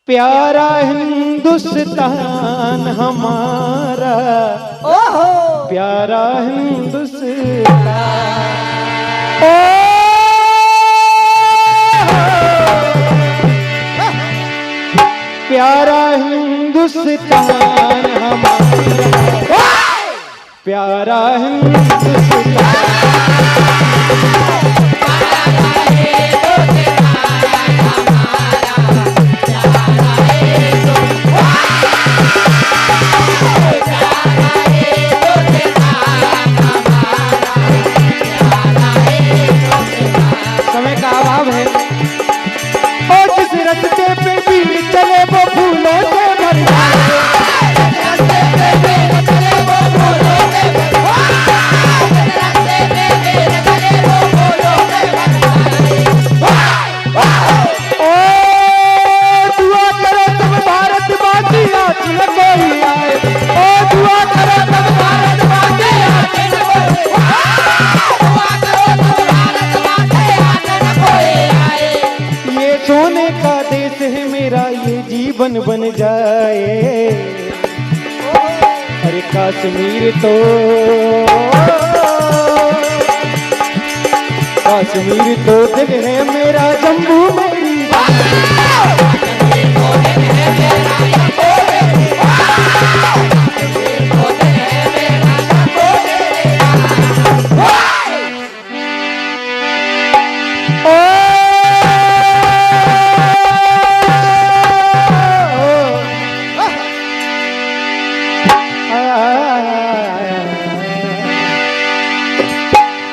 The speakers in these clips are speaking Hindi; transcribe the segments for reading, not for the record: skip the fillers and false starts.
प्यारा हिंदुस्तान हमारा, ओहो प्यारा हिंदुस्तान, ओ प्यारा हिंदुस्तान हमारा, प्यारा हिंदुस्तान। समय का अभाव है। और जिस रास्ते पे वीर चले वो फूलों से भर जाए, दुआ करो तब भारतवासी आज न कोई आए, ओ दुआ करो तब भारतवासी आज न कोई आए। ये सोने का देश है मेरा, ये जीवन बन जाए। अरे कश्मीर तो दिल है मेरा, जम्मू मेरी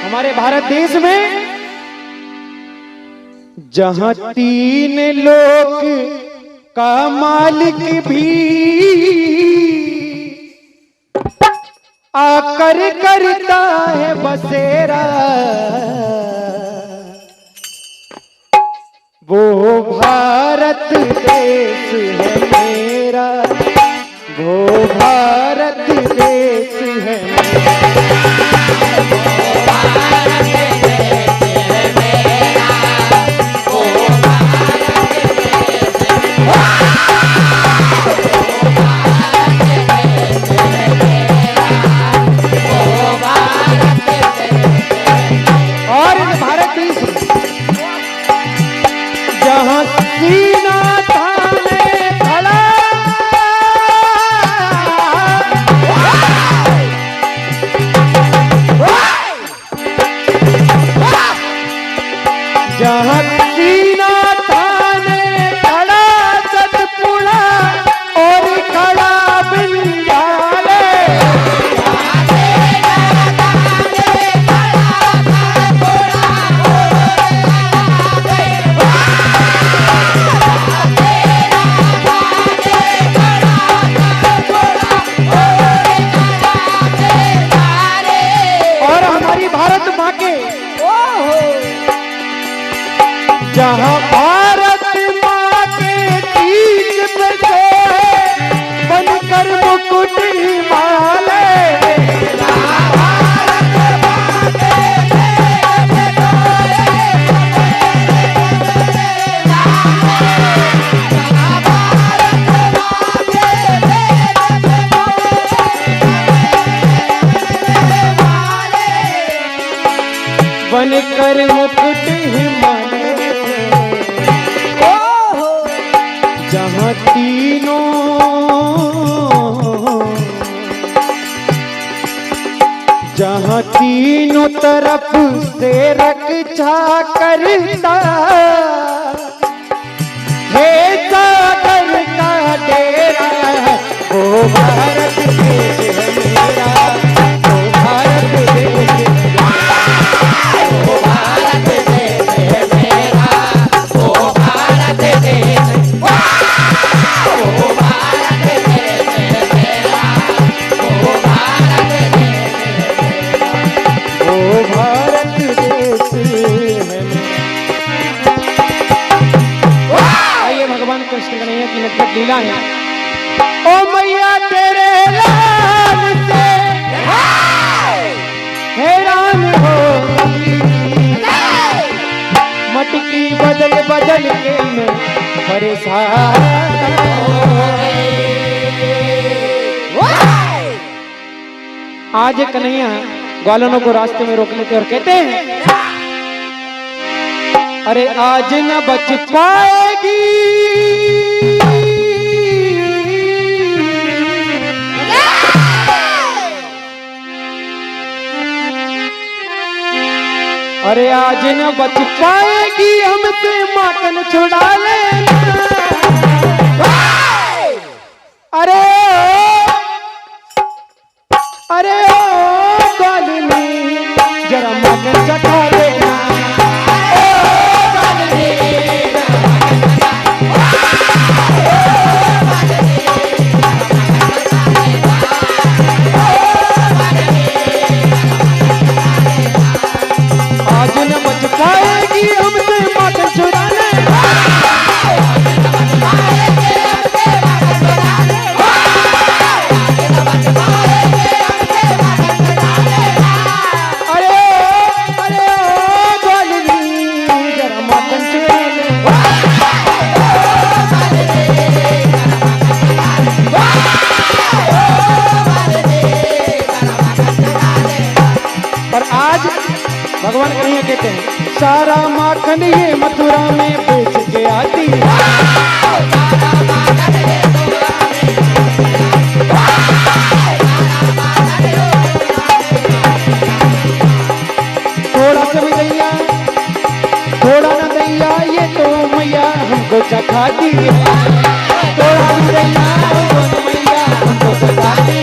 हमारे भारत देश में जहां तीन लोक का मालिक भी आकर करता है बसेरा, वो भारत देश है मेरा, वो भारत देश है मेरा। और इस भारत देश जहां सीना थाने खड़ा, जहां सीना थाने खड़ा सतपुड़ा और खड़ा बिंजाले, और हमारी भारत माँ के जहाँ भारत माँ के तीज पे सोए बनकर मुकुट हिमालय, बनकर मुकुट हिमालय, जहाँ तीनों तरफ से रक्षा करता है सागर का डेरा, वो भारत देश है मेरा, वो भारत देश है मेरा, वो भारत देश है मेरा, वो भारत देश, वो भारत देश है मेरा, वो भारत देश है, वो भारत देश है मेरा। आइए भगवान कृष्ण कन्हैया की नटखट लीला है। ओ मैया तेरे लाल से हैरान हो गई, मटकी बदल बदल के मैं परेशान। आज कन्हैया ग्वालों को रास्ते में रोक लेते और कहते हैं, अरे आज न बच पाएगी अरे आज न बच पाएगी हमसे माखन छुड़ा लेना। अरे अरे ओ ग्वालिनी जरा माखन चखा देना। आज न बच पाएगी हमसे माखन छुड़ा लेना। भगवान कन्हैया कहते हैं, सारा माखन ये मथुरा में बेच के आती। थोड़ा सा भी दैया थोड़ा ना दैया ये तो मैया हमको चखाती। थोड़ा भी दैया मैया हमको चखाती।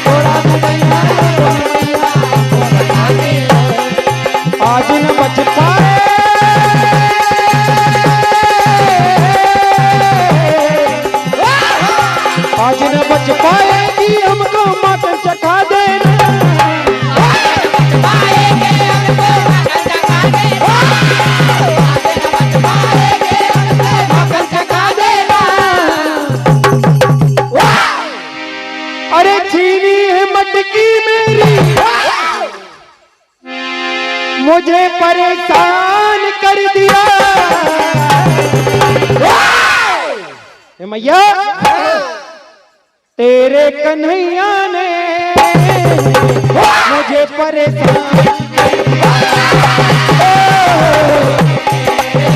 थोड़ा भी दैया आज न बच पाए आज न बच पाएगी हमको माखन चखा देना। अरे छीनी है मटकी मेरी मुझे परेशान कर दिया। मैया तेरे कन्हैया ने मुझे परेशान कर दिया।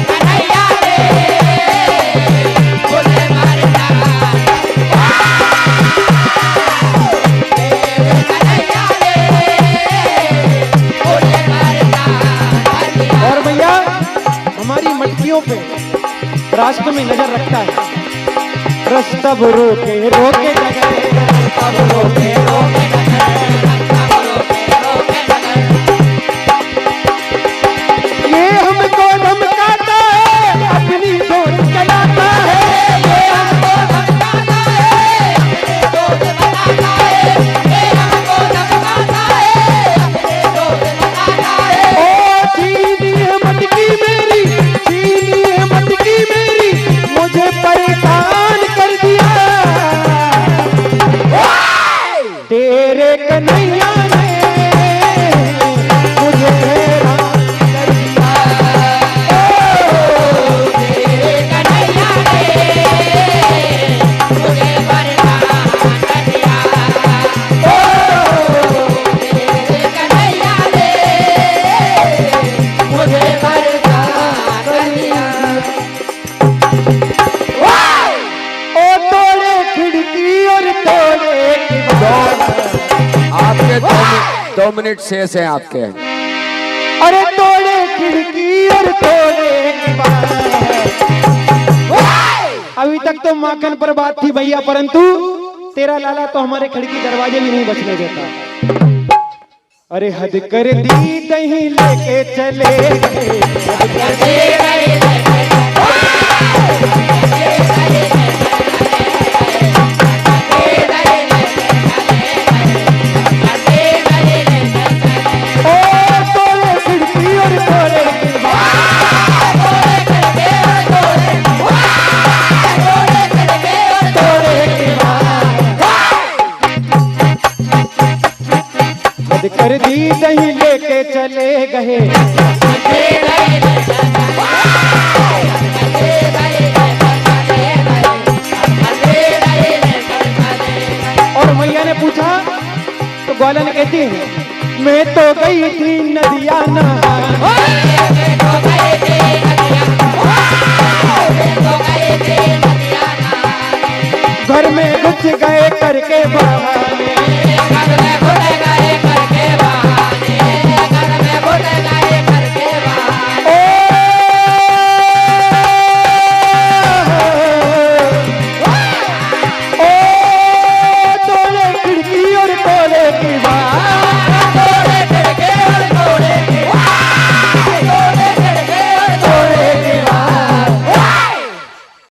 कन्हैया ने मुझे और भैया हमारी मटकियों पे रास्ते में नजर रखता है। रास्ता रोके रोके तब रोके रोके ये हमको धमकाता है अपनी सोच चलाता है। ये हमको धमकाता है अपनी सोच बताता है। ये हमको धमकाता है अपनी सोच बताता है। ओ छीनी है मटकी मेरी छीनी है मटकी मेरी मुझे परेशान कर दिया। तेरे कन्हैया ने मुझे हैरान कर दिया। तेरे कन्हैया ने मुझे परेशान कर दिया। तेरे कन्हैया ने मुझे परेशान कर दिया। ओ तोड़े खिड़की और तोड़े आपके 2 मिनट शेष हैं आपके। अरे तोड़े खिड़की और तोड़े अभी तक तो माखन पर बात थी भैया, परंतु तेरा लाला तो हमारे खिड़की दरवाजे भी नहीं बचने देता। अरे हद कर दी दही लेके चले गए। हद कर दी दही लेके कर दी दही लेके चले गए। ग्वालिया ने पूछा तो ग्वालिया ने कहती है मैं तो गई थी नदिया घर में घुस गए करके बहाने